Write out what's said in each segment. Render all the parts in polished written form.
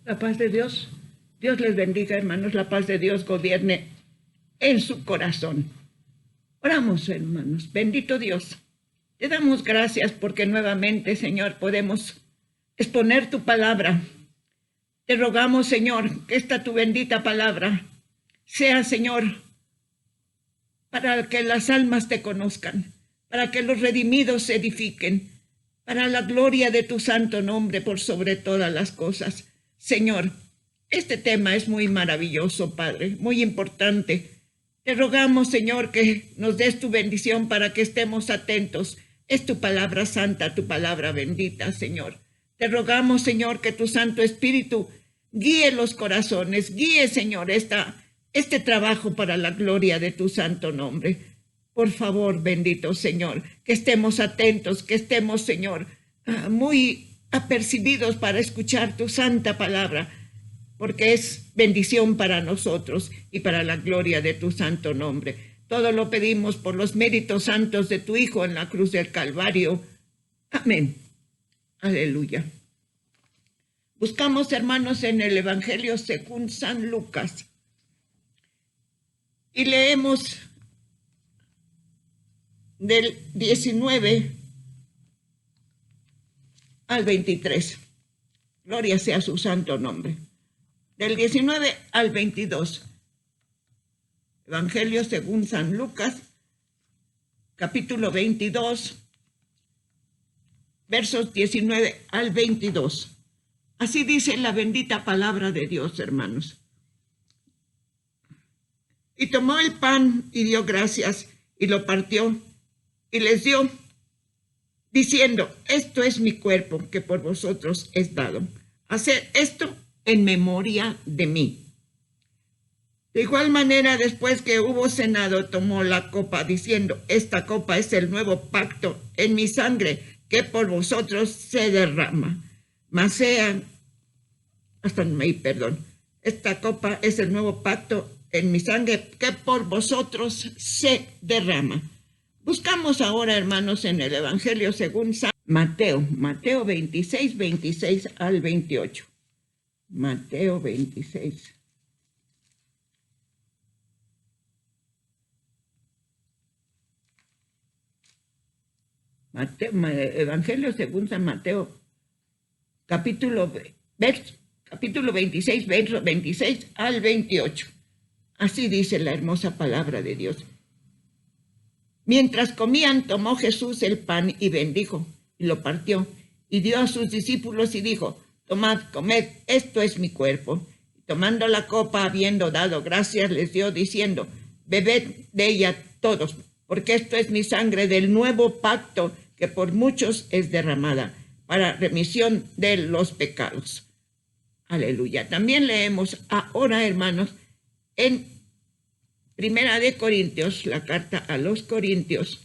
La paz de Dios, Dios les bendiga, hermanos, la paz de Dios gobierne en su corazón. Oramos, hermanos, bendito Dios. Te damos gracias porque nuevamente, Señor, podemos exponer tu palabra. Te rogamos, Señor, que esta tu bendita palabra sea, Señor, para que las almas te conozcan, para que los redimidos se edifiquen, para la gloria de tu santo nombre por sobre todas las cosas. Señor, este tema es muy maravilloso, Padre, muy importante. Te rogamos, Señor, que nos des tu bendición para que estemos atentos. Es tu palabra santa, tu palabra bendita, Señor. Te rogamos, Señor, que tu Santo Espíritu guíe los corazones, guíe, Señor, este trabajo para la gloria de tu santo nombre. Por favor, bendito Señor, que estemos atentos, que estemos, Señor, muy apercibidos para escuchar tu santa palabra, porque es bendición para nosotros y para la gloria de tu santo nombre. Todo lo pedimos por los méritos santos de tu Hijo en la cruz del Calvario. Amén. Aleluya. Buscamos, hermanos, en el Evangelio según San Lucas y leemos del 19 al 23. Gloria sea su santo nombre. Del 19 al 22. Evangelio según San Lucas, capítulo 22, versos 19 al 22. Así dice la bendita palabra de Dios, hermanos. Y tomó el pan y dio gracias y lo partió y les dio, diciendo: esto es mi cuerpo que por vosotros es dado. Haced esto en memoria de mí. De igual manera, después que hubo cenado, tomó la copa, diciendo: esta copa es el nuevo pacto en mi sangre, que por vosotros se derrama. Esta copa es el nuevo pacto en mi sangre, que por vosotros se derrama. Buscamos ahora, hermanos, en el Evangelio según San Mateo 26, 26 al 28. Mateo 26. Evangelio según San Mateo, capítulo 26, verso 26 al 28. Así dice la hermosa palabra de Dios. Mientras comían, tomó Jesús el pan y bendijo, y lo partió, y dio a sus discípulos y dijo: tomad, comed, esto es mi cuerpo. Y tomando la copa, habiendo dado gracias, les dio, diciendo: bebed de ella todos, porque esto es mi sangre del nuevo pacto, que por muchos es derramada, para remisión de los pecados. Aleluya. También leemos ahora, hermanos, en Primera de Corintios, la carta a los Corintios,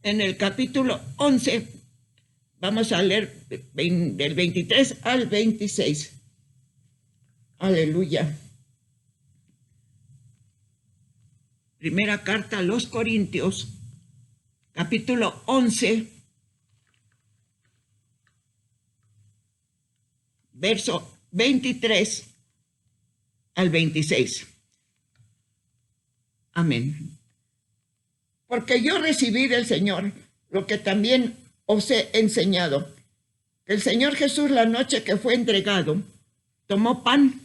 en el capítulo 11, vamos a leer del 23 al 26. Aleluya. Primera carta a los Corintios, capítulo 11, verso 23 al 26. Amén. Porque yo recibí del Señor lo que también os he enseñado, que el Señor Jesús, la noche que fue entregado, tomó pan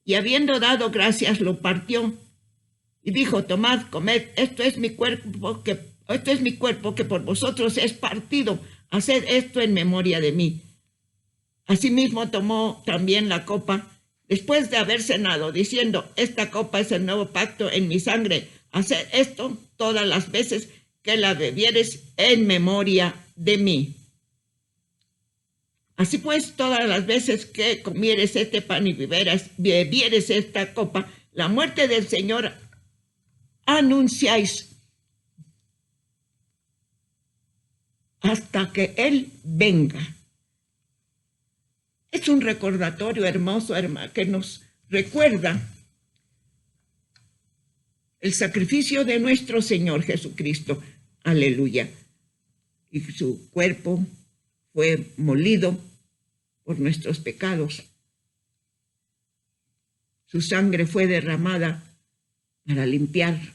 y, habiendo dado gracias, lo partió y dijo: tomad, comed, esto es mi cuerpo que por vosotros es partido. Haced esto en memoria de mí. Asimismo tomó también la copa después de haber cenado, diciendo: esta copa es el nuevo pacto en mi sangre. Haced esto todas las veces que la bebieres en memoria de mí. Así pues, todas las veces que comieres este pan y bebieres esta copa, la muerte del Señor anunciáis hasta que Él venga. Es un recordatorio hermoso, hermano, que nos recuerda el sacrificio de nuestro Señor Jesucristo. Aleluya. Y su cuerpo fue molido por nuestros pecados. Su sangre fue derramada para limpiarnos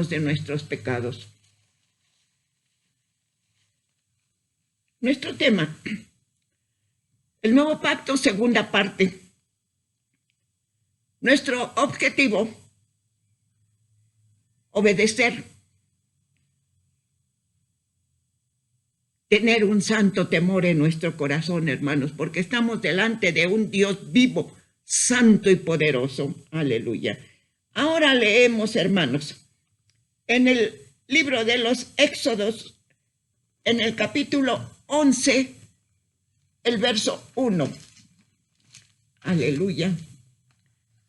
de nuestros pecados. Nuestro tema, el nuevo pacto, segunda parte. Nuestro objetivo, obedecer, tener un santo temor en nuestro corazón, hermanos, porque estamos delante de un Dios vivo, santo y poderoso. Aleluya. Ahora leemos, hermanos, en el libro de los Éxodos, en el capítulo 11, el verso 1. Aleluya.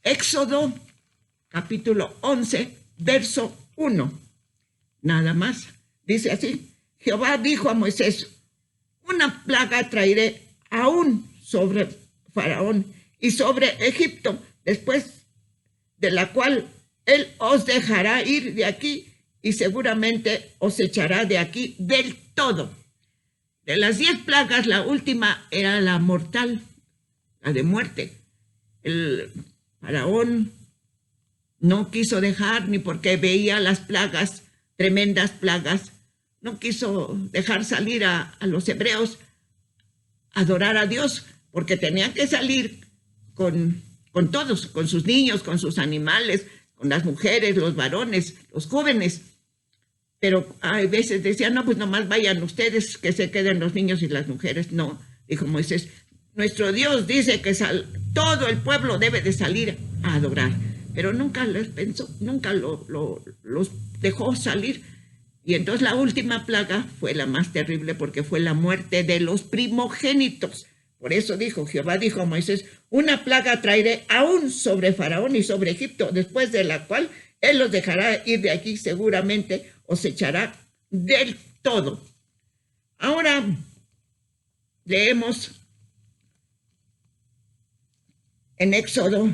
Éxodo, capítulo 11, verso 1. Nada más. Dice así: Jehová dijo a Moisés: una plaga traeré aún sobre Faraón y sobre Egipto, después de la cual él os dejará ir de aquí y seguramente os echará de aquí del todo. De las 10 plagas, la última era la mortal, la de muerte. El Faraón no quiso dejar, ni porque veía las plagas, tremendas plagas, no quiso dejar salir a los hebreos a adorar a Dios, porque tenían que salir con todos, con sus niños, con sus animales, con las mujeres, los varones, los jóvenes. Pero a veces decían: no, pues nomás vayan ustedes, que se queden los niños y las mujeres. No, dijo Moisés, nuestro Dios dice que todo el pueblo debe de salir a adorar. Pero nunca les pensó, nunca los dejó salir. Y entonces la última plaga fue la más terrible, porque fue la muerte de los primogénitos. Por eso dijo, Jehová dijo a Moisés: una plaga traeré aún sobre Faraón y sobre Egipto, después de la cual él los dejará ir de aquí, seguramente os echará del todo. Ahora leemos en Éxodo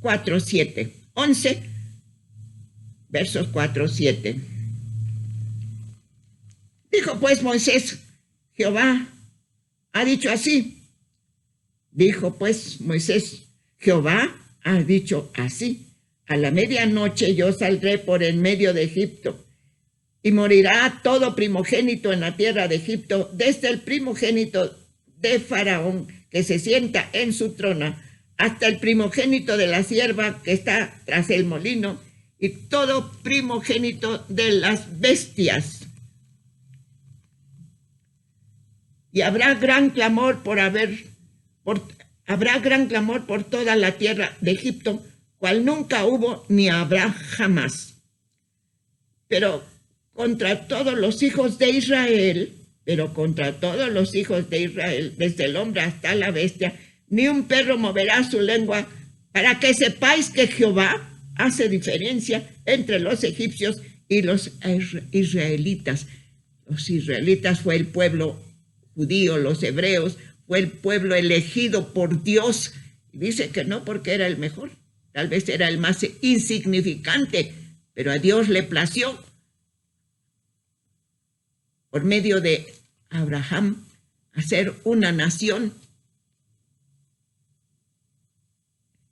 4:7, 11, versos 4-7. Dijo pues Moisés: Jehová ha dicho así. Dijo pues Moisés: Jehová ha dicho así: a la medianoche yo saldré por en medio de Egipto, y morirá todo primogénito en la tierra de Egipto, desde el primogénito de Faraón que se sienta en su trono, hasta el primogénito de la sierva que está tras el molino, y todo primogénito de las bestias. Y habrá gran clamor habrá gran clamor por toda la tierra de Egipto, cual nunca hubo ni habrá jamás. Pero contra todos los hijos de Israel, desde el hombre hasta la bestia, ni un perro moverá su lengua, para que sepáis que Jehová hace diferencia entre los egipcios y los israelitas. Los israelitas fue el pueblo judío, los hebreos fue el pueblo elegido por Dios. Dice que no porque era el mejor, tal vez era el más insignificante, pero a Dios le plació, por medio de Abraham, hacer una nación,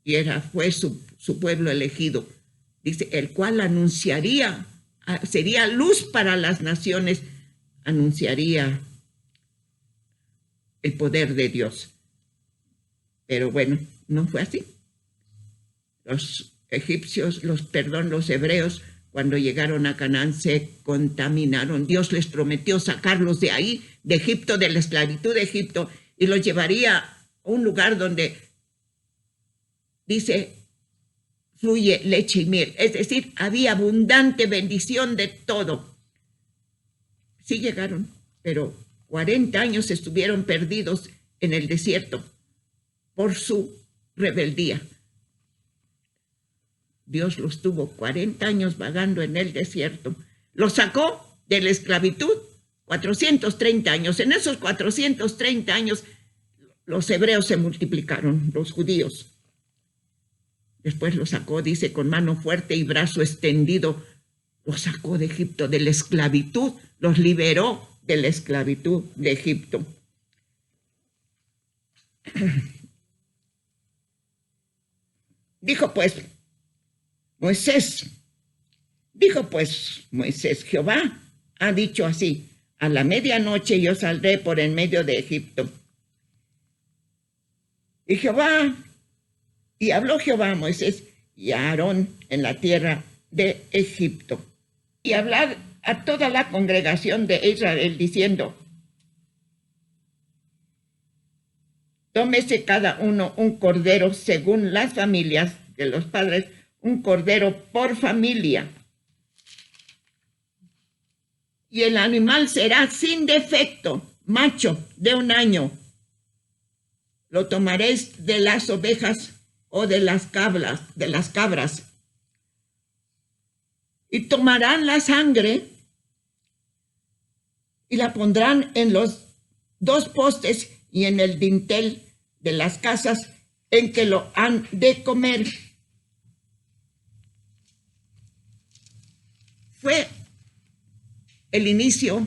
y fue su pueblo elegido. Dice, el cual anunciaría, sería luz para las naciones, anunciaría el poder de Dios. Pero bueno, no fue así. Los hebreos, cuando llegaron a Canaán, se contaminaron. Dios les prometió sacarlos de ahí, de Egipto, de la esclavitud de Egipto, y los llevaría a un lugar donde, dice, fluye leche y miel. Es decir, había abundante bendición de todo. Sí llegaron, pero 40 años estuvieron perdidos en el desierto por su rebeldía. Dios los tuvo 40 años vagando en el desierto. Los sacó de la esclavitud 430 años. En esos 430 años los hebreos se multiplicaron, los judíos. Después los sacó, dice, con mano fuerte y brazo extendido los sacó de Egipto, de la esclavitud, los liberó de la esclavitud de Egipto. Dijo pues Moisés, Jehová ha dicho así: a la medianoche yo saldré por en medio de Egipto. Y habló Jehová a Moisés y a Aarón en la tierra de Egipto. Y hablar a toda la congregación de Israel diciendo: tómese cada uno un cordero según las familias de los padres, un cordero por familia. Y el animal será sin defecto, macho de 1 año. Lo tomaréis de las ovejas o de las cabras. Y tomarán la sangre y la pondrán en los 2 postes y en el dintel de las casas en que lo han de comer. Fue el inicio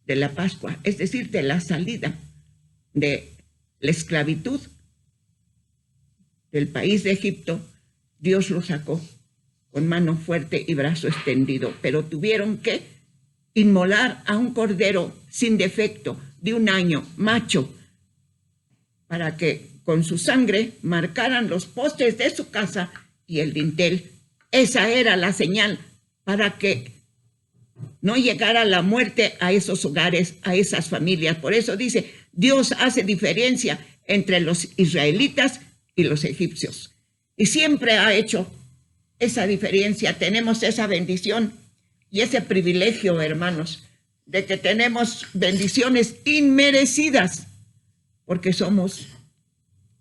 de la Pascua, es decir, de la salida de la esclavitud del país de Egipto. Dios lo sacó con mano fuerte y brazo extendido, pero tuvieron que inmolar a un cordero sin defecto de 1 año, macho, para que con su sangre marcaran los postes de su casa y el dintel. Esa era la señal para que no llegara la muerte a esos hogares, a esas familias. Por eso dice, Dios hace diferencia entre los israelitas y los egipcios. Y siempre ha hecho esa diferencia. Tenemos esa bendición y ese privilegio, hermanos, de que tenemos bendiciones inmerecidas, porque somos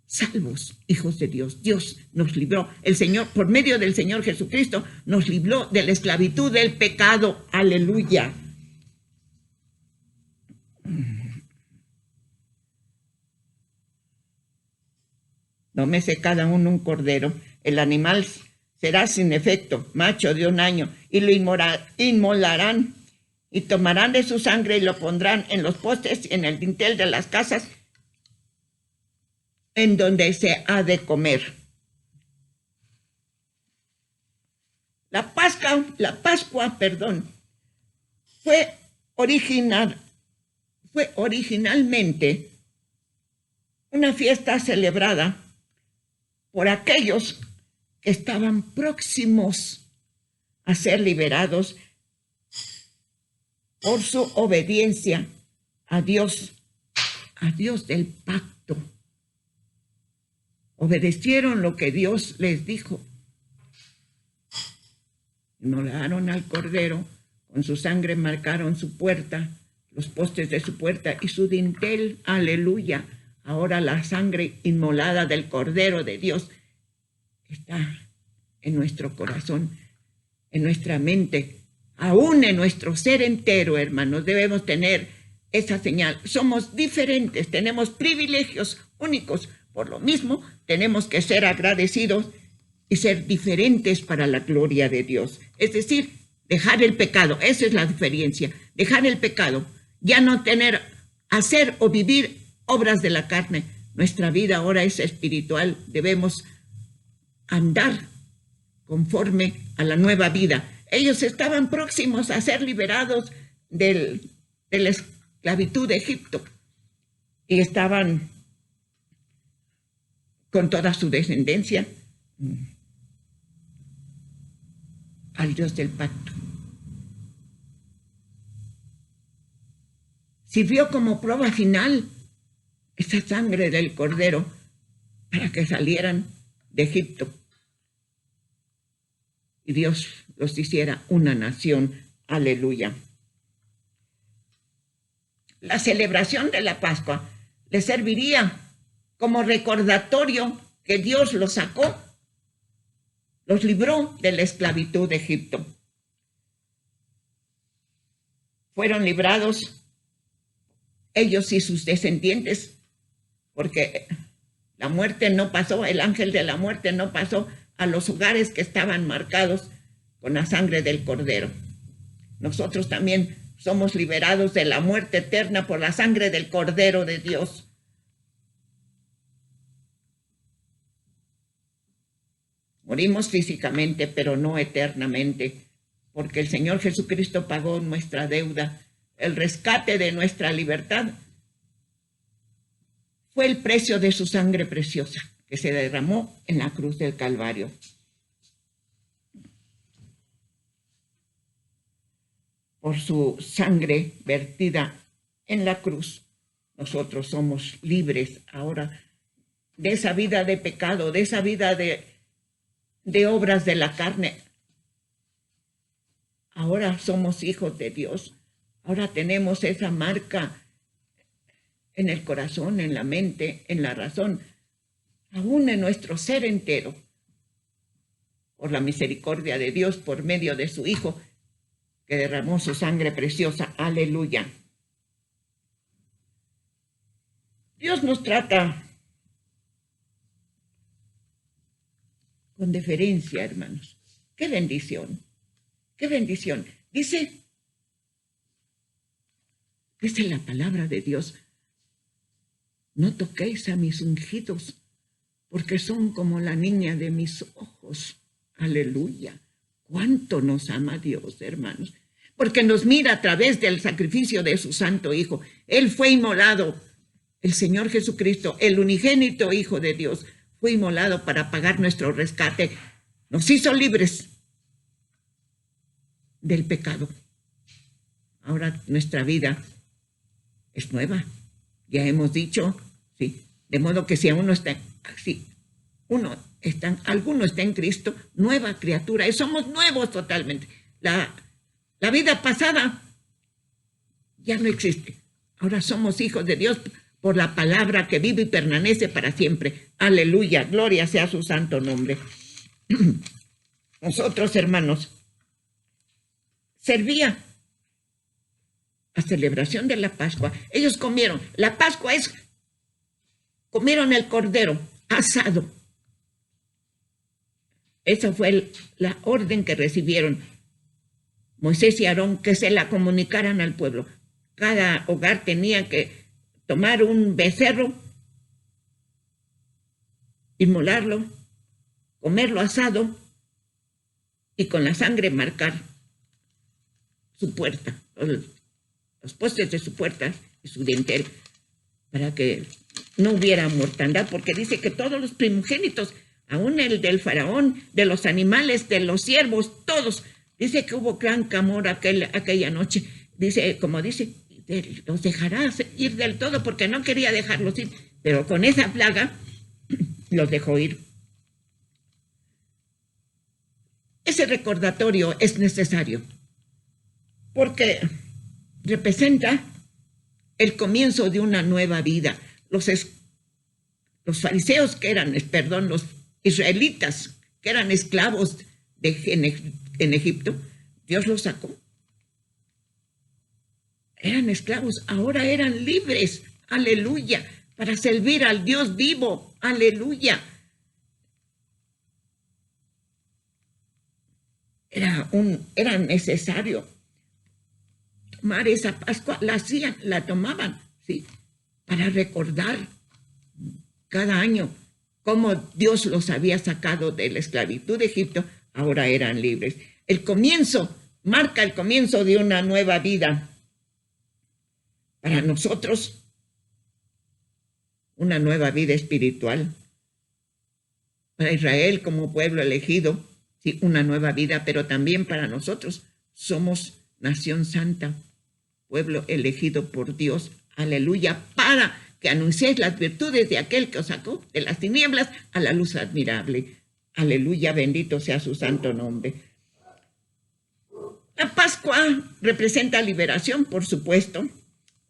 salvos, hijos de Dios. Dios nos libró, el Señor, por medio del Señor Jesucristo, nos libró de la esclavitud del pecado. Aleluya. Tómese cada uno un cordero. El animal será sin efecto, macho de 1 año, y lo inmolarán, y tomarán de su sangre y lo pondrán en los postes y en el dintel de las casas en donde se ha de comer. La Pascua, fue originalmente una fiesta celebrada por aquellos que estaban próximos a ser liberados por su obediencia a Dios del pacto. Obedecieron lo que Dios les dijo. Inmolaron al cordero, con su sangre marcaron su puerta, los postes de su puerta y su dintel. Aleluya. Ahora la sangre inmolada del Cordero de Dios está en nuestro corazón, en nuestra mente, aún en nuestro ser entero, hermanos. Debemos tener esa señal. Somos diferentes, tenemos privilegios únicos. Por lo mismo, tenemos que ser agradecidos y ser diferentes para la gloria de Dios. Es decir, dejar el pecado. Esa es la diferencia. Dejar el pecado. Ya no hacer o vivir obras de la carne. Nuestra vida ahora es espiritual. Debemos andar conforme a la nueva vida. Ellos estaban próximos a ser liberados de la esclavitud de Egipto y estaban con toda su descendencia al Dios del pacto. Sirvió como prueba final esa sangre del Cordero para que salieran de Egipto y Dios los hiciera una nación. Aleluya. La celebración de la Pascua les serviría como recordatorio que Dios los sacó, los libró de la esclavitud de Egipto. Fueron librados ellos y sus descendientes, porque la muerte no pasó, el ángel de la muerte no pasó a los hogares que estaban marcados con la sangre del Cordero. Nosotros también somos liberados de la muerte eterna por la sangre del Cordero de Dios. Morimos físicamente, pero no eternamente, porque el Señor Jesucristo pagó nuestra deuda. El rescate de nuestra libertad fue el precio de su sangre preciosa que se derramó en la cruz del Calvario. Por su sangre vertida en la cruz, nosotros somos libres ahora de esa vida de pecado, de esa vida de obras de la carne. Ahora somos hijos de Dios. Ahora tenemos esa marca en el corazón, en la mente, en la razón, aún en nuestro ser entero, por la misericordia de Dios, por medio de su Hijo, que derramó su sangre preciosa. Aleluya. Dios nos trata con deferencia, hermanos. ¡Qué bendición! ¡Qué bendición! Dice la palabra de Dios: no toquéis a mis ungidos, porque son como la niña de mis ojos. Aleluya. ¿Cuánto nos ama Dios, hermanos? Porque nos mira a través del sacrificio de su Santo Hijo. Él fue inmolado. El Señor Jesucristo, el unigénito Hijo de Dios, fue inmolado para pagar nuestro rescate. Nos hizo libres del pecado. Ahora nuestra vida es nueva. Ya hemos dicho, sí, de modo que si alguno está en Cristo, nueva criatura, y somos nuevos totalmente. La vida pasada ya no existe. Ahora somos hijos de Dios por la palabra que vive y permanece para siempre. Aleluya, gloria sea su santo nombre. Nosotros, hermanos, servía la celebración de la Pascua. Ellos comieron. La Pascua comieron el cordero asado. Esa fue la orden que recibieron Moisés y Aarón, que se la comunicaran al pueblo. Cada hogar tenía que tomar un becerro, inmolarlo, comerlo asado y con la sangre marcar su puerta, los postes de su puerta y su dintel, para que no hubiera mortandad, porque dice que todos los primogénitos, aún el del faraón, de los animales, de los siervos, todos, dice que hubo gran clamor aquella noche. Dice, como dice, los dejarás ir del todo, porque no quería dejarlos ir, pero con esa plaga los dejó ir. Ese recordatorio es necesario, porque representa el comienzo de una nueva vida. Los fariseos los israelitas que eran esclavos en Egipto, Dios los sacó. Eran esclavos, ahora eran libres, aleluya, para servir al Dios vivo, aleluya. Era necesario tomar esa Pascua, la tomaban, ¿sí?, para recordar cada año cómo Dios los había sacado de la esclavitud de Egipto. Ahora eran libres. El comienzo marca el comienzo de una nueva vida. Para nosotros, una nueva vida espiritual. Para Israel como pueblo elegido, sí, una nueva vida, pero también para nosotros somos nación santa, pueblo elegido por Dios, aleluya, para que anunciéis las virtudes de aquel que os sacó de las tinieblas a la luz admirable. Aleluya, bendito sea su santo nombre. La Pascua representa liberación, por supuesto,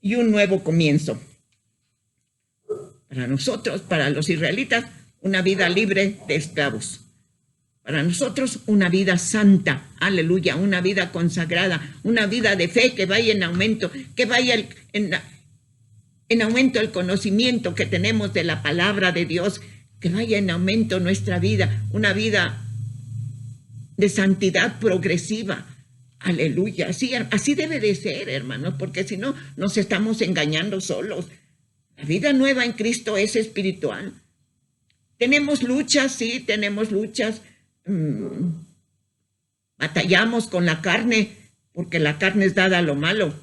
y un nuevo comienzo. Para nosotros, para los israelitas, una vida libre de esclavos. Para nosotros, una vida santa, aleluya, una vida consagrada, una vida de fe que vaya en aumento, que vaya en aumento el conocimiento que tenemos de la palabra de Dios, que vaya en aumento nuestra vida, una vida de santidad progresiva. Aleluya. Así debe de ser, hermanos, porque si no, nos estamos engañando solos. La vida nueva en Cristo es espiritual. Tenemos luchas, sí, tenemos luchas. Batallamos con la carne, porque la carne es dada a lo malo.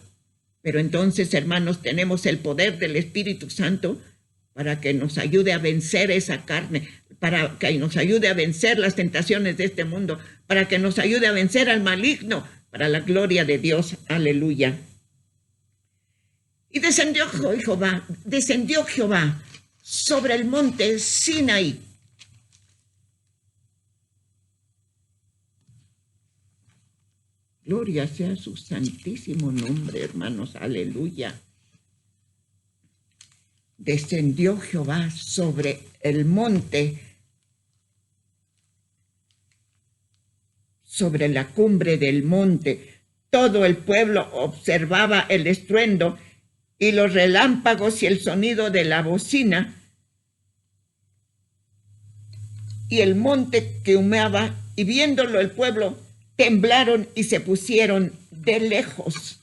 Pero entonces, hermanos, tenemos el poder del Espíritu Santo para que nos ayude a vencer esa carne, para que nos ayude a vencer las tentaciones de este mundo, para que nos ayude a vencer al maligno, para la gloria de Dios. Aleluya. Y descendió Jehová sobre el monte Sinaí. Gloria sea su santísimo nombre, hermanos. Aleluya. Descendió Jehová sobre el monte, sobre la cumbre del monte. Todo el pueblo observaba el estruendo y los relámpagos y el sonido de la bocina, y el monte que humeaba, y viéndolo el pueblo, temblaron y se pusieron de lejos.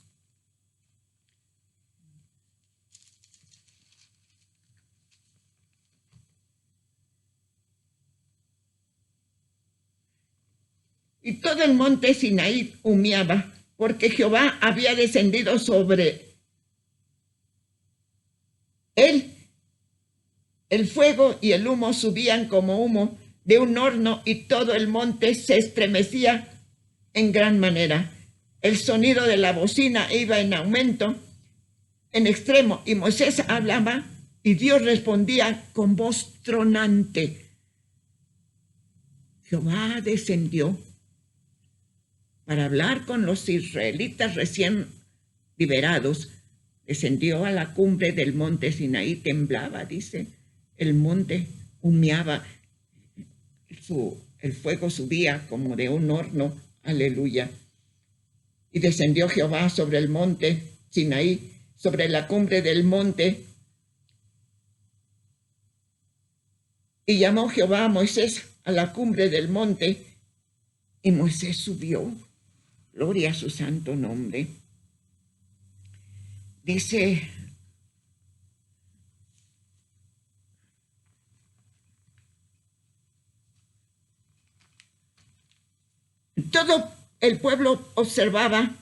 Y todo el monte Sinaí humeaba, porque Jehová había descendido sobre él. El fuego y el humo subían como humo de un horno, y todo el monte se estremecía en gran manera. El sonido de la bocina iba en aumento, en extremo, y Moisés hablaba y Dios respondía con voz tronante. Jehová descendió para hablar con los israelitas recién liberados. Descendió a la cumbre del monte Sinaí, temblaba, dice, el monte humeaba, el fuego subía como de un horno. Aleluya. Y descendió Jehová sobre el monte Sinaí, sobre la cumbre del monte, y llamó Jehová a Moisés a la cumbre del monte, y Moisés subió. Gloria a su santo nombre. Dice, todo el pueblo observaba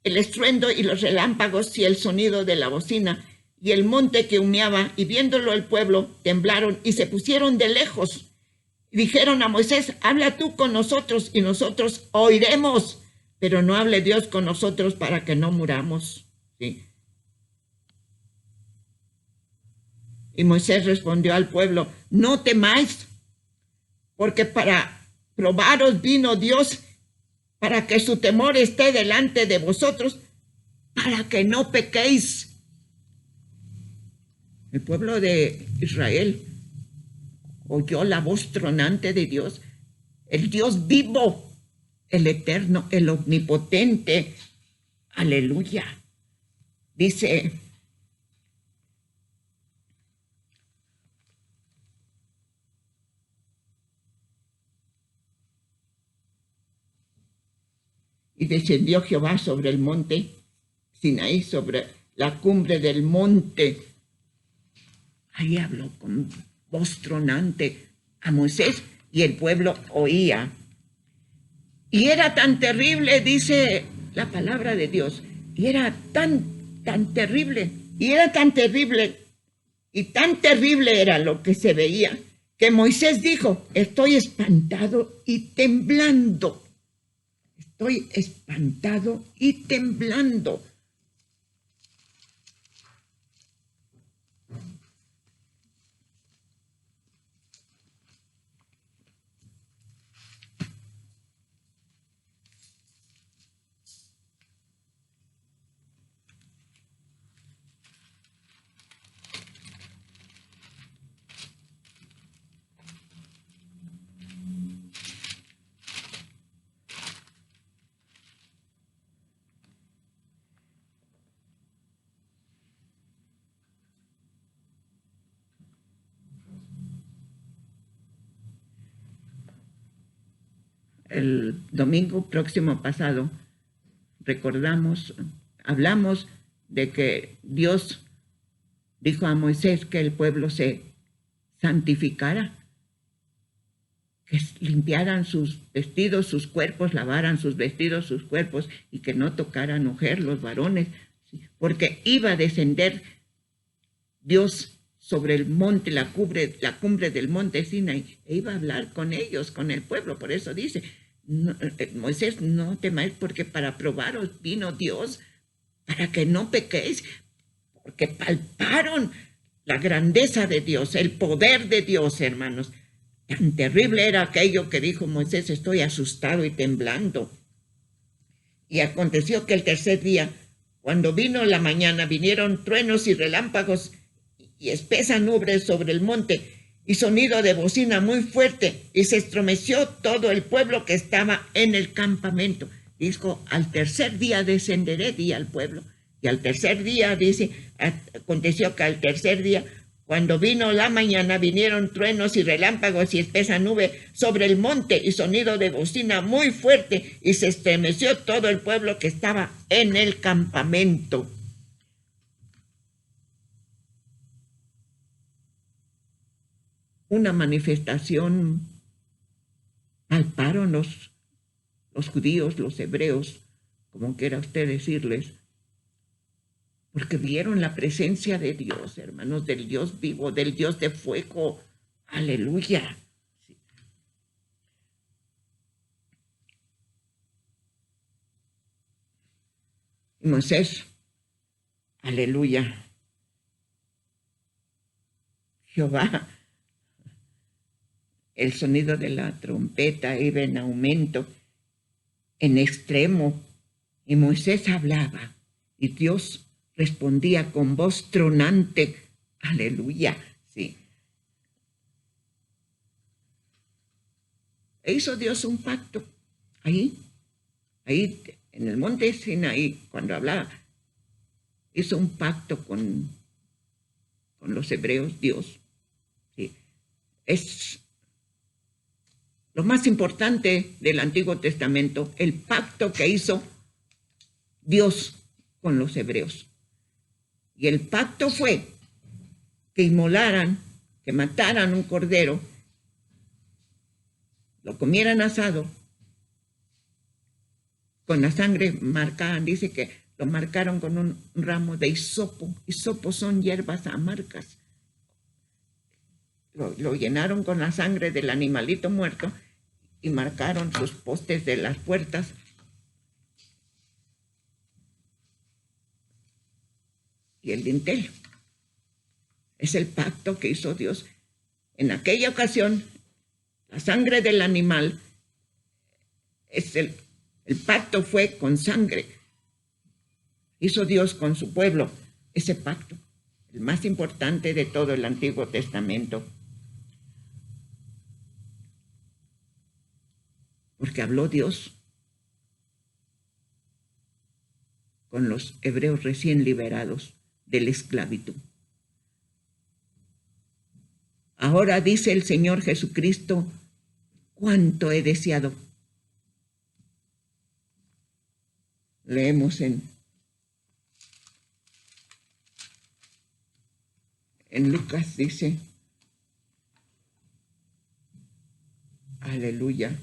el estruendo y los relámpagos y el sonido de la bocina y el monte que humeaba, y viéndolo el pueblo, temblaron y se pusieron de lejos. Y dijeron a Moisés, habla tú con nosotros y nosotros oiremos, pero no hable Dios con nosotros para que no muramos. ¿Sí? Y Moisés respondió al pueblo, no temáis, porque para probaros vino Dios, para que su temor esté delante de vosotros, para que no pequéis. El pueblo de Israel oyó la voz tronante de Dios, el Dios vivo, el eterno, el omnipotente. Aleluya. Dice, y descendió Jehová sobre el monte Sinaí, sobre la cumbre del monte. Ahí habló con voz tronante a Moisés, y el pueblo oía. Y era tan terrible, dice la palabra de Dios, y era tan terrible, y era tan terrible, y tan terrible era lo que se veía, que Moisés dijo, estoy espantado y temblando. Estoy espantado y temblando. el domingo próximo pasado hablamos de que Dios dijo a Moisés que el pueblo se santificara, que limpiaran sus vestidos, sus cuerpos, lavaran sus vestidos, sus cuerpos, y que no tocaran mujer, los varones, porque iba a descender Dios sobre el monte, la cumbre del monte Sinaí, e iba a hablar con ellos, con el pueblo. Por eso dice, Moisés, no temáis, porque para probaros vino Dios, para que no pequéis, porque palparon la grandeza de Dios, el poder de Dios, hermanos. Tan terrible era aquello que dijo Moisés, estoy asustado y temblando. Y aconteció que el tercer día, cuando vino la mañana, vinieron truenos y relámpagos y espesa nube sobre el monte y sonido de bocina muy fuerte, y se estremeció todo el pueblo que estaba en el campamento. Dijo, al tercer día descenderé, di al pueblo. Y al tercer día, dice, aconteció que al tercer día, cuando vino la mañana, vinieron truenos y relámpagos y espesa nube sobre el monte y sonido de bocina muy fuerte, y se estremeció todo el pueblo que estaba en el campamento. Una manifestación palparon los judíos, los hebreos, como quiera usted decirles, porque vieron la presencia de Dios, hermanos, del Dios vivo, del Dios de fuego. Aleluya. Sí. Y Moisés, aleluya. Jehová, el sonido de la trompeta iba en aumento, en extremo, y Moisés hablaba, y Dios respondía con voz tronante. Aleluya, sí. E hizo Dios un pacto ahí en el monte Sinaí, cuando hablaba, hizo un pacto con los hebreos, Dios. Sí. Es lo más importante del Antiguo Testamento, el pacto que hizo Dios con los hebreos. Y el pacto fue que inmolaran, que mataran un cordero, lo comieran asado, con la sangre marcada. Dice que lo marcaron con un ramo de hisopo. Hisopos son hierbas amargas. Lo llenaron con la sangre del animalito muerto y marcaron sus postes de las puertas. Y el dintel. Es el pacto que hizo Dios. En aquella ocasión, la sangre del animal, el pacto fue con sangre. Hizo Dios con su pueblo ese pacto, el más importante de todo el Antiguo Testamento. Porque habló Dios con los hebreos recién liberados de la esclavitud. Ahora dice el Señor Jesucristo, cuánto he deseado. Leemos en Lucas, dice, aleluya,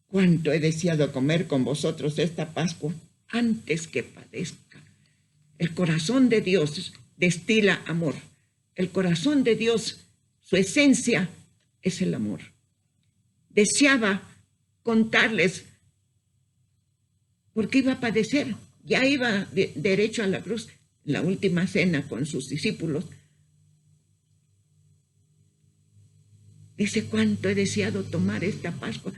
cuánto he deseado comer con vosotros esta Pascua antes que padezca. El corazón de Dios destila amor. El corazón de Dios, su esencia es el amor. Deseaba contarles porque iba a padecer. Ya iba derecho a la cruz, en la última cena con sus discípulos. Dice, cuánto he deseado tomar esta Pascua.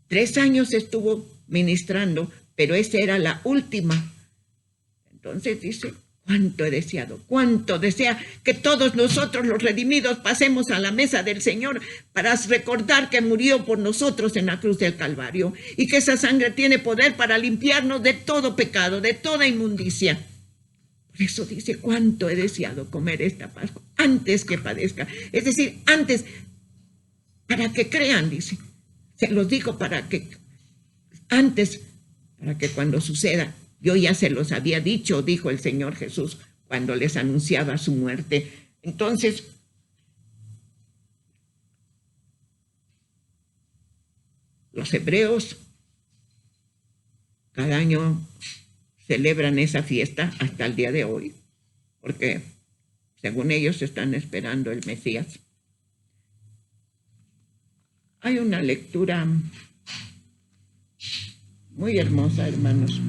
3 años estuvo ministrando, pero esa era la última. Entonces dice, cuánto he deseado, cuánto desea que todos nosotros los redimidos pasemos a la mesa del Señor para recordar que murió por nosotros en la cruz del Calvario y que esa sangre tiene poder para limpiarnos de todo pecado, de toda inmundicia. Por eso dice, cuánto he deseado comer esta Pascua antes que padezca. Es decir, antes para que crean, dice. Se los digo para que antes, para que cuando suceda, yo ya se los había dicho, dijo el Señor Jesús cuando les anunciaba su muerte. Entonces, los hebreos cada año celebran esa fiesta hasta el día de hoy, porque según ellos están esperando el Mesías. Hay una lectura muy hermosa, hermanos.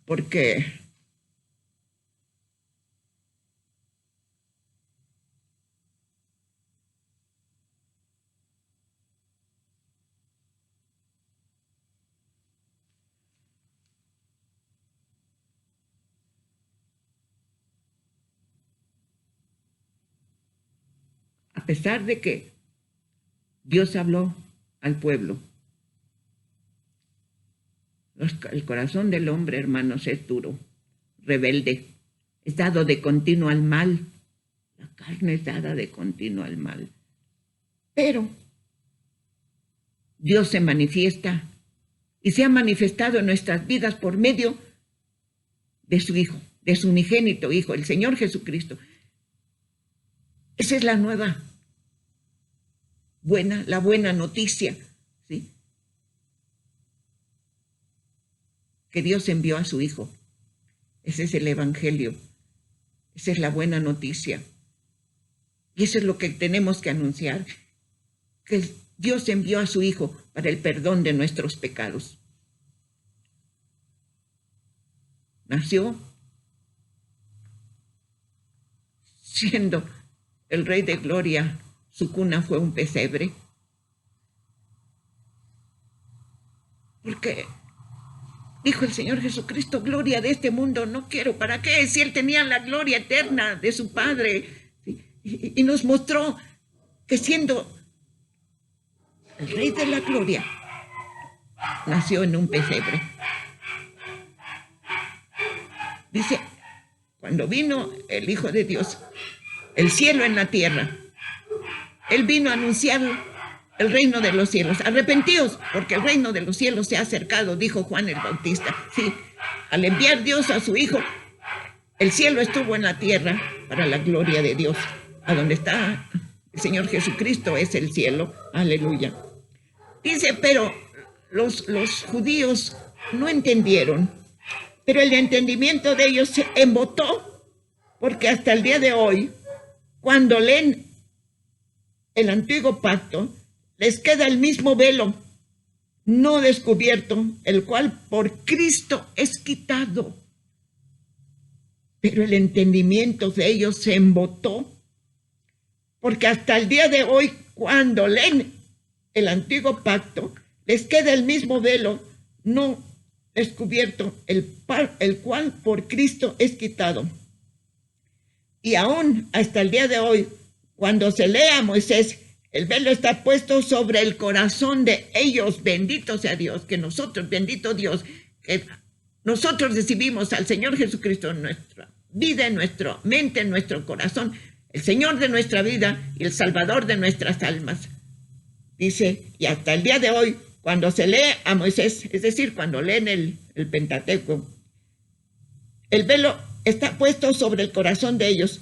Porque a pesar de que Dios habló al pueblo, el corazón del hombre, hermanos, es duro, rebelde, es dado de continuo al mal. La carne es dada de continuo al mal. Pero Dios se manifiesta y se ha manifestado en nuestras vidas por medio de su Hijo, de su unigénito Hijo, el Señor Jesucristo. Esa es la buena noticia, ¿sí? Que Dios envió a su Hijo. Ese es el Evangelio. Esa es la buena noticia. Y eso es lo que tenemos que anunciar, que Dios envió a su Hijo para el perdón de nuestros pecados. Nació siendo el Rey de Gloria, su cuna fue un pesebre. Porque dijo el Señor Jesucristo, gloria de este mundo no quiero. ¿Para qué? Si Él tenía la gloria eterna de su Padre. ¿Sí? Y nos mostró que siendo el Rey de la Gloria, nació en un pesebre. Dice, cuando vino el Hijo de Dios, el cielo en la tierra, Él vino a anunciar el reino de los cielos. Arrepentíos, porque el reino de los cielos se ha acercado, dijo Juan el Bautista. Sí, al enviar Dios a su Hijo, el cielo estuvo en la tierra para la gloria de Dios. A donde está el Señor Jesucristo es el cielo. Aleluya. Dice, pero los judíos no entendieron, pero el entendimiento de ellos se embotó, porque hasta el día de hoy, cuando leen el antiguo pacto, les queda el mismo velo no descubierto, el cual por Cristo es quitado. Pero el entendimiento de ellos se embotó, porque hasta el día de hoy, cuando leen el antiguo pacto, les queda el mismo velo no descubierto, el cual por Cristo es quitado. Y aún hasta el día de hoy, cuando se lee a Moisés, el velo está puesto sobre el corazón de ellos. Bendito sea Dios, que nosotros, bendito Dios, que nosotros recibimos al Señor Jesucristo en nuestra vida, en nuestra mente, en nuestro corazón, el Señor de nuestra vida y el Salvador de nuestras almas. Dice, y hasta el día de hoy, cuando se lee a Moisés, es decir, cuando leen el Pentateuco, el velo está puesto sobre el corazón de ellos,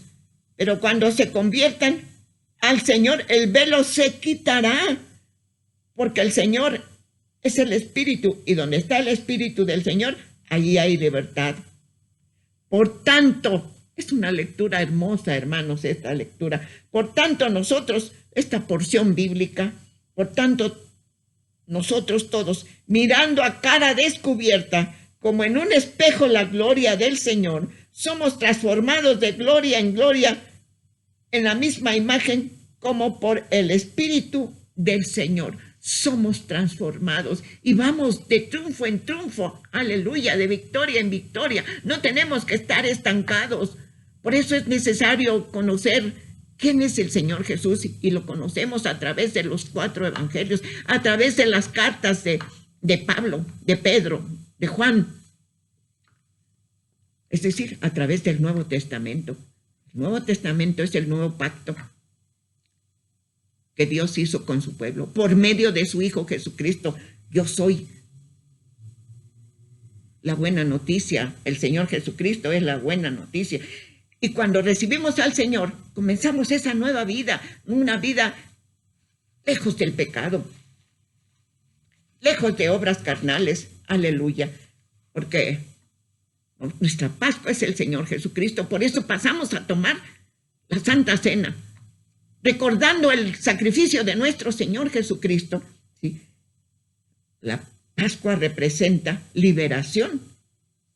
pero cuando se conviertan al Señor, el velo se quitará, porque el Señor es el Espíritu, y donde está el Espíritu del Señor, allí hay libertad. Por tanto, es una lectura hermosa, hermanos, esta lectura. Por tanto, nosotros, esta porción bíblica, por tanto, nosotros todos, mirando a cara descubierta, como en un espejo la gloria del Señor, somos transformados de gloria en gloria en la misma imagen como por el Espíritu del Señor. Somos transformados y vamos de triunfo en triunfo, aleluya, de victoria en victoria. No tenemos que estar estancados. Por eso es necesario conocer quién es el Señor Jesús, y lo conocemos a través de los 4 evangelios, a través de las cartas de Pablo, de Pedro, de Juan. Es decir, a través del Nuevo Testamento. El Nuevo Testamento es el nuevo pacto que Dios hizo con su pueblo por medio de su Hijo Jesucristo. Yo soy la buena noticia. El Señor Jesucristo es la buena noticia. Y cuando recibimos al Señor, comenzamos esa nueva vida, una vida lejos del pecado, lejos de obras carnales. Aleluya. Porque nuestra Pascua es el Señor Jesucristo. Por eso pasamos a tomar la Santa Cena, recordando el sacrificio de nuestro Señor Jesucristo. ¿Sí? La Pascua representa liberación,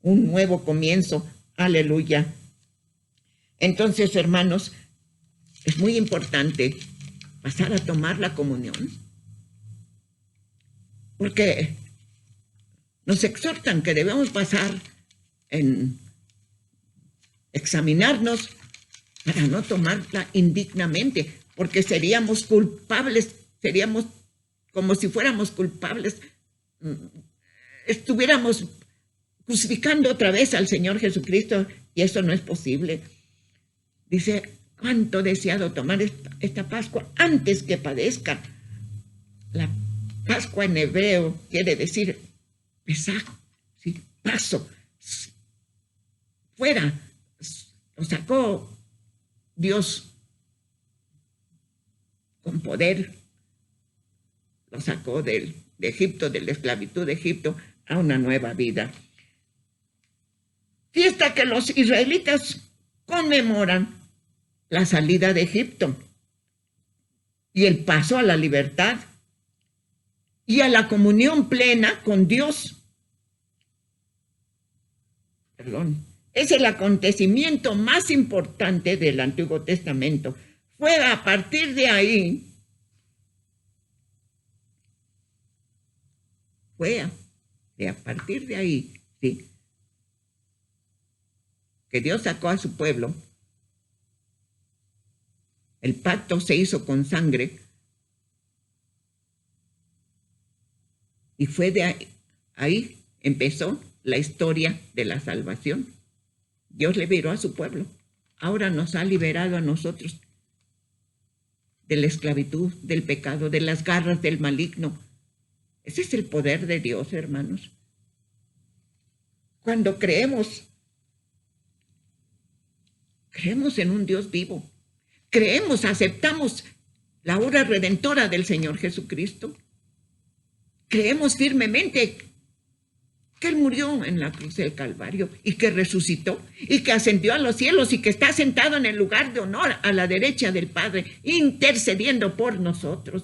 un nuevo comienzo. Aleluya. Entonces, hermanos, es muy importante pasar a tomar la comunión, porque nos exhortan que debemos pasar en examinarnos para no tomarla indignamente, porque seríamos culpables, seríamos como si fuéramos culpables, estuviéramos crucificando otra vez al Señor Jesucristo, y eso no es posible. Dice, cuánto deseado tomar esta Pascua antes que padezca. La Pascua en hebreo quiere decir pesaj, ¿sí? Paso, fuera, lo sacó Dios con poder, lo sacó de Egipto, de la esclavitud de Egipto, a una nueva vida. Fiesta que los israelitas conmemoran la salida de Egipto y el paso a la libertad y a la comunión plena con Dios. Es el acontecimiento más importante del Antiguo Testamento. Fue a partir de ahí, sí, que Dios sacó a su pueblo. El pacto se hizo con sangre y fue de ahí empezó la historia de la salvación. Dios liberó a su pueblo. Ahora nos ha liberado a nosotros de la esclavitud, del pecado, de las garras del maligno. Ese es el poder de Dios, hermanos. Cuando creemos en un Dios vivo, creemos, aceptamos la obra redentora del Señor Jesucristo, creemos firmemente que Él murió en la cruz del Calvario y que resucitó y que ascendió a los cielos y que está sentado en el lugar de honor a la derecha del Padre, intercediendo por nosotros.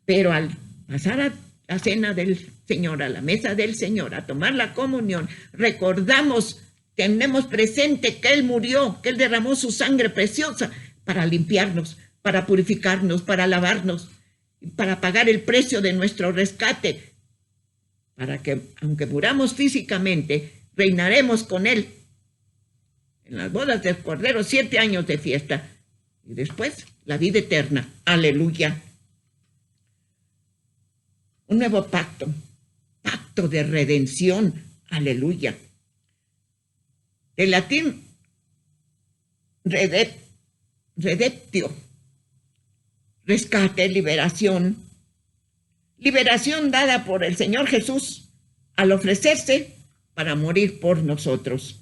Pero al pasar a la cena del Señor, a la mesa del Señor, a tomar la comunión, recordamos, tenemos presente que Él murió, que Él derramó su sangre preciosa para limpiarnos, para purificarnos, para lavarnos, para pagar el precio de nuestro rescate, para que, aunque muramos físicamente, reinaremos con Él en las bodas del Cordero, 7 años de fiesta, y después la vida eterna. Aleluya. Un nuevo pacto, pacto de redención. Aleluya. Del latín redemptio, rescate, liberación. Liberación dada por el Señor Jesús al ofrecerse para morir por nosotros.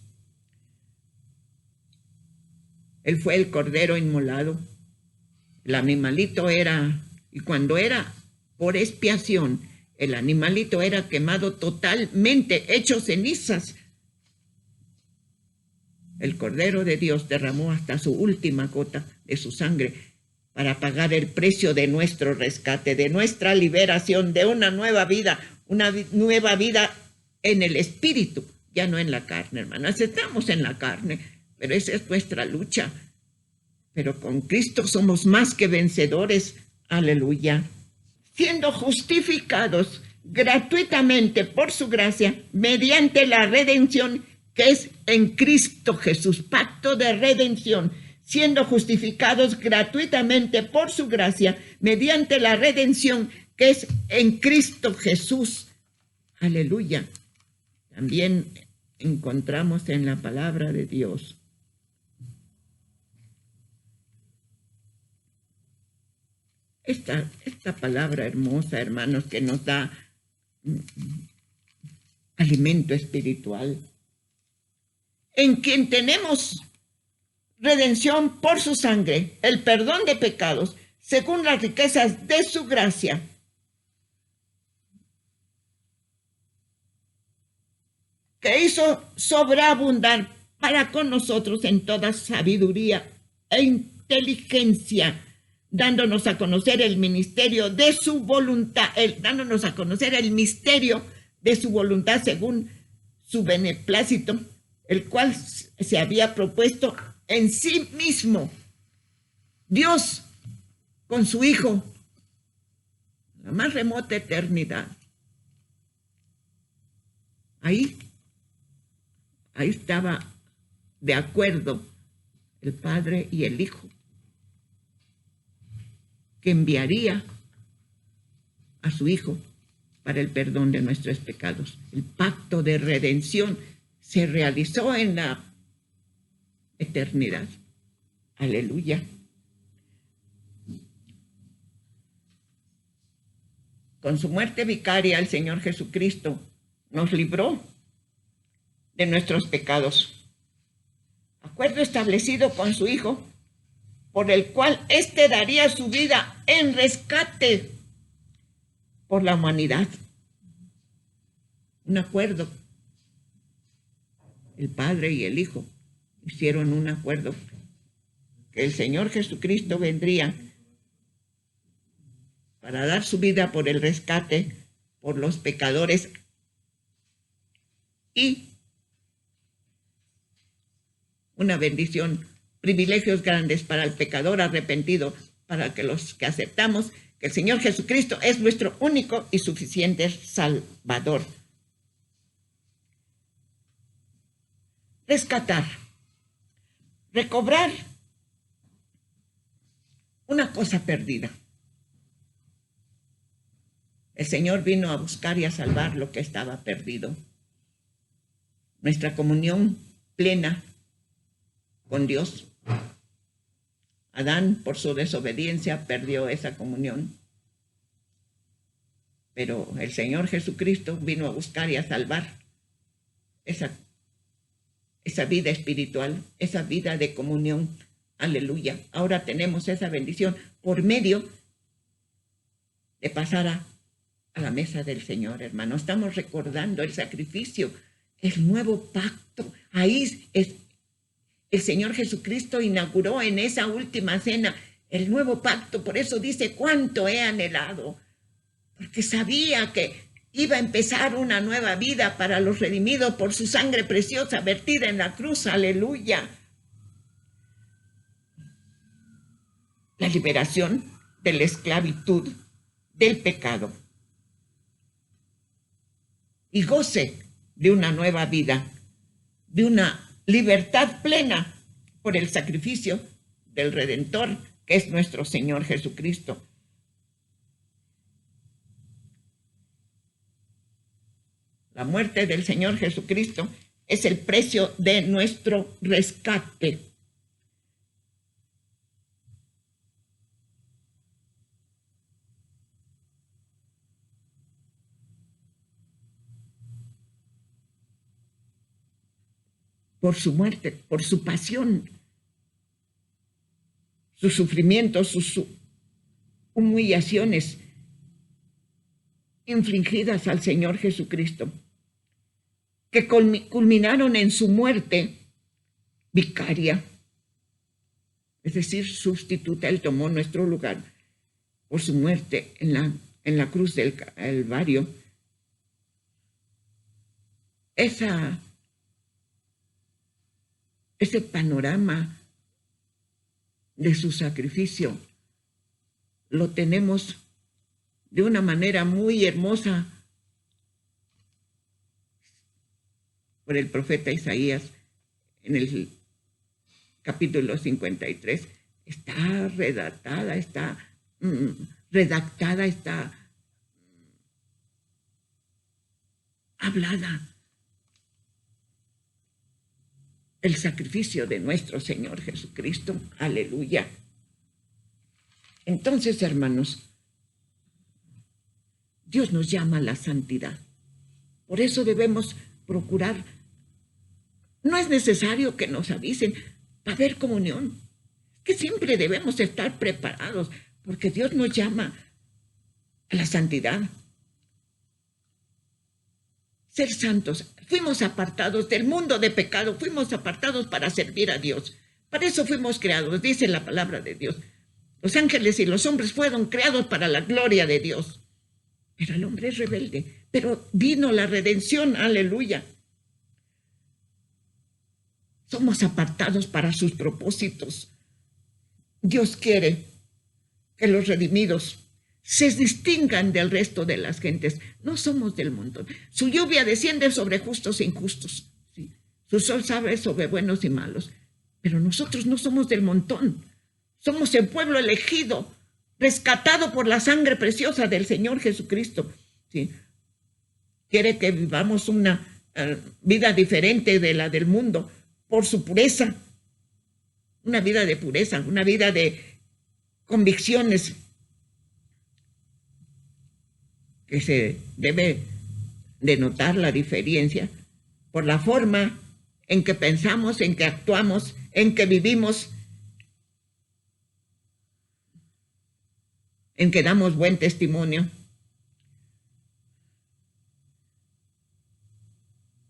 Él fue el cordero inmolado. El animalito era, y cuando era por expiación, el animalito era quemado totalmente, hecho cenizas. El Cordero de Dios derramó hasta su última gota de su sangre para pagar el precio de nuestro rescate, de nuestra liberación, de una nueva vida en el espíritu, ya no en la carne, hermanas. Estamos en la carne, pero esa es nuestra lucha. Pero con Cristo somos más que vencedores. Aleluya. Siendo justificados gratuitamente por su gracia, mediante la redención que es en Cristo Jesús. Pacto de redención. Siendo justificados gratuitamente por su gracia, mediante la redención que es en Cristo Jesús. Aleluya. También encontramos en la palabra de Dios esta palabra hermosa, hermanos, que nos da alimento espiritual, en quien tenemos redención por su sangre, el perdón de pecados, según las riquezas de su gracia. Que hizo sobreabundar para con nosotros en toda sabiduría e inteligencia, dándonos a conocer el ministerio de su voluntad, dándonos a conocer el misterio de su voluntad según su beneplácito, el cual se había propuesto en sí mismo. Dios con su Hijo, la más remota eternidad. Ahí estaba de acuerdo el Padre y el Hijo, que enviaría a su Hijo para el perdón de nuestros pecados. El pacto de redención se realizó en la eternidad. Aleluya. Con su muerte vicaria, el Señor Jesucristo nos libró de nuestros pecados. Acuerdo establecido con su Hijo, por el cual éste daría su vida en rescate por la humanidad. Un acuerdo. El Padre y el Hijo hicieron un acuerdo que el Señor Jesucristo vendría para dar su vida por el rescate por los pecadores y una bendición, privilegios grandes para el pecador arrepentido, para que los que aceptamos que el Señor Jesucristo es nuestro único y suficiente Salvador. Rescatar, recobrar una cosa perdida. El Señor vino a buscar y a salvar lo que estaba perdido. Nuestra comunión plena con Dios. Adán, por su desobediencia, perdió esa comunión. Pero el Señor Jesucristo vino a buscar y a salvar esa vida espiritual, esa vida de comunión. Aleluya. Ahora tenemos esa bendición por medio de pasar a la mesa del Señor, hermano. Estamos recordando el sacrificio, el nuevo pacto. Ahí es el Señor Jesucristo inauguró en esa última cena el nuevo pacto. Por eso dice, cuánto he anhelado, porque sabía que iba a empezar una nueva vida para los redimidos por su sangre preciosa vertida en la cruz. Aleluya. La liberación de la esclavitud del pecado y goce de una nueva vida, de una libertad plena por el sacrificio del Redentor, que es nuestro Señor Jesucristo. La muerte del Señor Jesucristo es el precio de nuestro rescate. Por su muerte, por su pasión, sus sufrimientos, sus humillaciones infligidas al Señor Jesucristo, que culminaron en su muerte vicaria, es decir, sustituta. Él tomó nuestro lugar por su muerte en la cruz del Calvario. Ese panorama de su sacrificio lo tenemos de una manera muy hermosa por el profeta Isaías en el capítulo 53. Está redactada, está hablada. El sacrificio de nuestro Señor Jesucristo. Aleluya. Entonces, hermanos, Dios nos llama a la santidad. Por eso debemos procurar. No es necesario que nos avisen para haber comunión, que siempre debemos estar preparados, porque Dios nos llama a la santidad. Ser santos. Fuimos apartados del mundo de pecado, fuimos apartados para servir a Dios. Para eso fuimos creados, dice la palabra de Dios. Los ángeles y los hombres fueron creados para la gloria de Dios. Pero el hombre es rebelde. Pero vino la redención, aleluya. Somos apartados para sus propósitos. Dios quiere que los redimidos se distingan del resto de las gentes. No somos del montón. Su lluvia desciende sobre justos e injustos. ¿Sí? Su sol sale sobre buenos y malos. Pero nosotros no somos del montón. Somos el pueblo elegido, rescatado por la sangre preciosa del Señor Jesucristo. ¿Sí? Quiere que vivamos una vida diferente de la del mundo por su pureza. Una vida de pureza, una vida de convicciones que se debe de notar la diferencia por la forma en que pensamos, en que actuamos, en que vivimos, en que damos buen testimonio.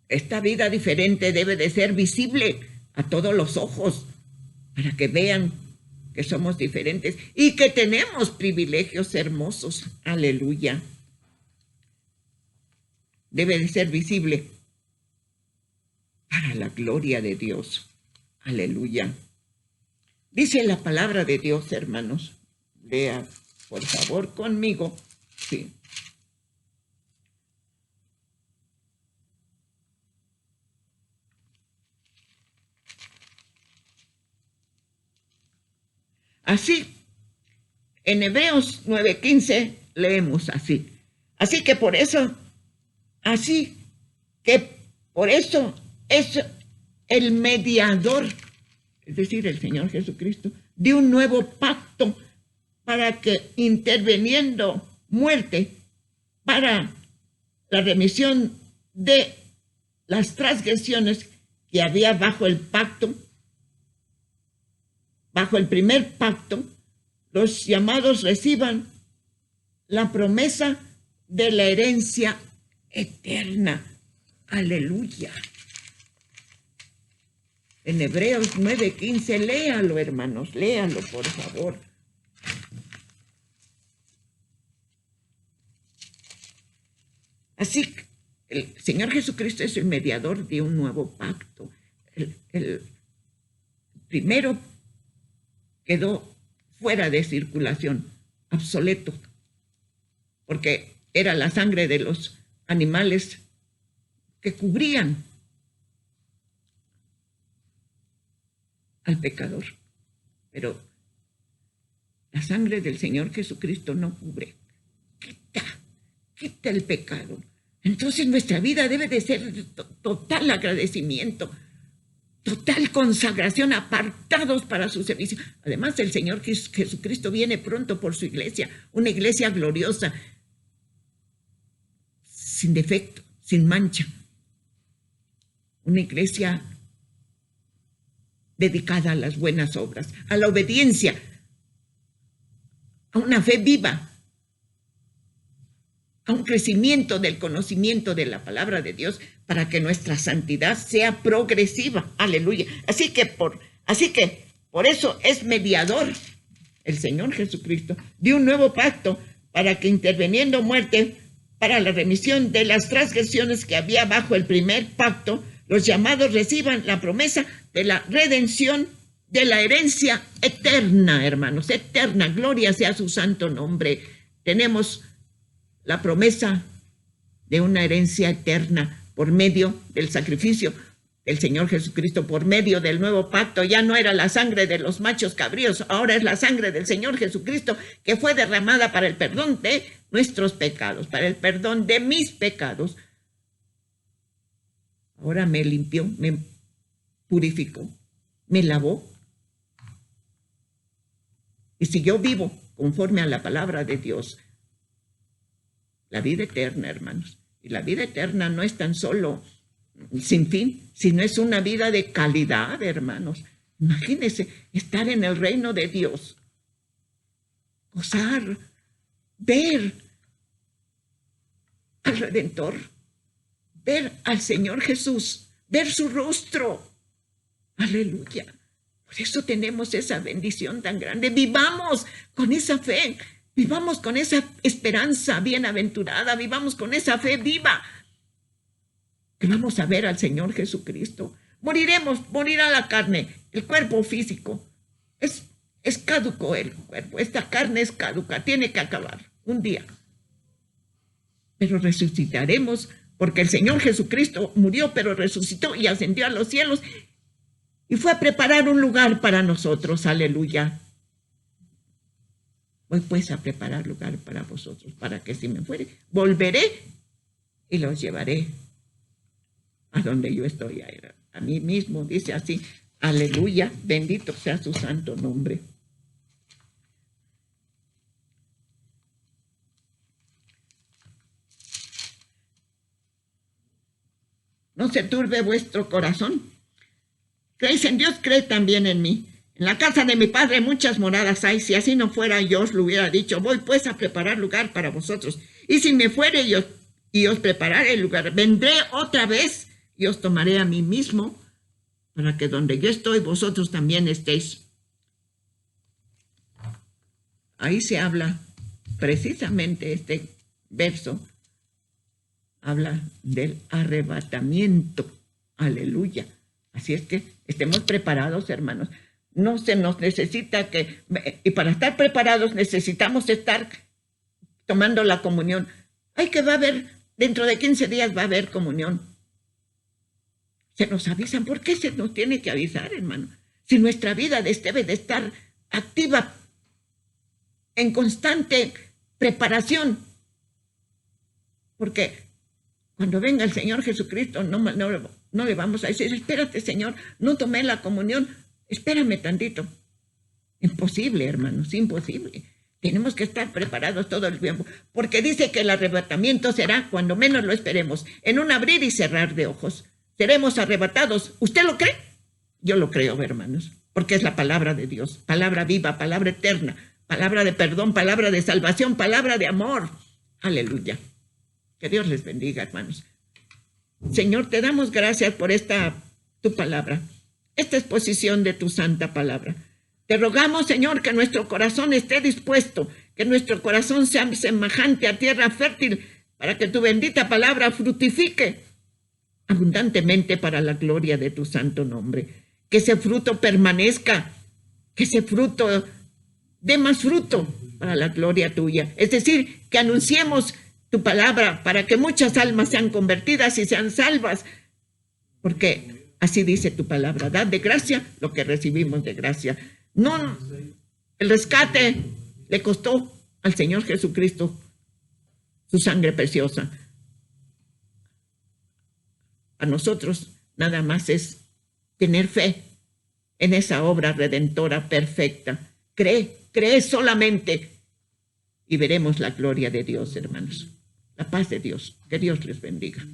Esta vida diferente debe de ser visible a todos los ojos para que vean que somos diferentes y que tenemos privilegios hermosos. Aleluya. Debe de ser visible para la gloria de Dios. Aleluya. Dice la palabra de Dios, hermanos. Lea, por favor, conmigo. Sí. Así, en Hebreos 9:15 leemos así. Así que por eso es el mediador, es decir, el Señor Jesucristo, de un nuevo pacto para que interviniendo muerte para la remisión de las transgresiones que había bajo el pacto, bajo el primer pacto, los llamados reciban la promesa de la herencia eterna. Aleluya. En Hebreos 9:15, léalo, hermanos, léalo, por favor. Así que el Señor Jesucristo es el mediador de un nuevo pacto. El primero quedó fuera de circulación, obsoleto, porque era la sangre de los animales que cubrían al pecador. Pero la sangre del Señor Jesucristo no cubre, quita el pecado. Entonces nuestra vida debe de ser total agradecimiento, total consagración, apartados para su servicio. Además, el Señor Jesucristo viene pronto por su iglesia, una iglesia gloriosa, sin defecto, sin mancha. Una iglesia dedicada a las buenas obras, a la obediencia, a una fe viva, a un crecimiento del conocimiento de la palabra de Dios para que nuestra santidad sea progresiva. Aleluya. Así que por eso es mediador el Señor Jesucristo de un nuevo pacto para que interviniendo muerte para la remisión de las transgresiones que había bajo el primer pacto, los llamados reciban la promesa de la redención de la herencia eterna, hermanos, eterna. Gloria sea su santo nombre. Tenemos la promesa de una herencia eterna por medio del sacrificio del Señor Jesucristo, por medio del nuevo pacto. Ya no era la sangre de los machos cabríos, ahora es la sangre del Señor Jesucristo que fue derramada para el perdón de nuestros pecados, para el perdón de mis pecados. Ahora me limpió, me purificó, me lavó. Y si yo vivo conforme a la palabra de Dios. La vida eterna, hermanos. Y la vida eterna no es tan solo sin fin, sino es una vida de calidad, hermanos. Imagínense estar en el reino de Dios, gozar, ver al Redentor, ver al Señor Jesús, ver su rostro. Aleluya. Por eso tenemos esa bendición tan grande. Vivamos con esa fe, vivamos con esa esperanza bienaventurada, vivamos con esa fe viva, que vamos a ver al Señor Jesucristo. Morirá la carne, el cuerpo físico. Es caduco el cuerpo, esta carne es caduca, tiene que acabar un día. Pero resucitaremos, porque el Señor Jesucristo murió, pero resucitó y ascendió a los cielos y fue a preparar un lugar para nosotros. Aleluya. Voy pues a preparar lugar para vosotros, para que si me fuere, volveré y los llevaré a donde yo estoy, a mí mismo. Dice así, aleluya, bendito sea su santo nombre. No se turbe vuestro corazón. Creéis en Dios, creed también en mí. En la casa de mi Padre muchas moradas hay. Si así no fuera, yo os lo hubiera dicho. Voy pues a preparar lugar para vosotros. Y si me fuere y os prepararé el lugar, vendré otra vez y os tomaré a mí mismo, para que donde yo estoy, vosotros también estéis. Ahí se habla, precisamente este verso, habla del arrebatamiento. Aleluya. Así es que estemos preparados, hermanos. No se nos necesita y para estar preparados necesitamos estar tomando la comunión. Va a haber, dentro de 15 días va a haber comunión. Se nos avisan. ¿Por qué se nos tiene que avisar, hermano? Si nuestra vida debe de estar activa, en constante preparación. Porque cuando venga el Señor Jesucristo, no le vamos a decir, espérate, Señor, no tomé la comunión, espérame tantito. Imposible, hermanos, imposible. Tenemos que estar preparados todo el tiempo, porque dice que el arrebatamiento será cuando menos lo esperemos, en un abrir y cerrar de ojos. Seremos arrebatados. ¿Usted lo cree? Yo lo creo, hermanos, porque es la palabra de Dios, palabra viva, palabra eterna, palabra de perdón, palabra de salvación, palabra de amor. Aleluya. Que Dios les bendiga, hermanos. Señor, te damos gracias por tu palabra, esta exposición de tu santa palabra. Te rogamos, Señor, que nuestro corazón esté dispuesto, que nuestro corazón sea semejante a tierra fértil, para que tu bendita palabra fructifique abundantemente para la gloria de tu santo nombre. Que ese fruto permanezca, que ese fruto dé más fruto para la gloria tuya. Es decir, que anunciemos tu palabra para que muchas almas sean convertidas y sean salvas, porque así dice tu palabra, dad de gracia lo que recibimos de gracia. No, el rescate le costó al Señor Jesucristo su sangre preciosa. A nosotros nada más es tener fe en esa obra redentora perfecta. Cree solamente y veremos la gloria de Dios, hermanos. La paz de Dios. Que Dios les bendiga.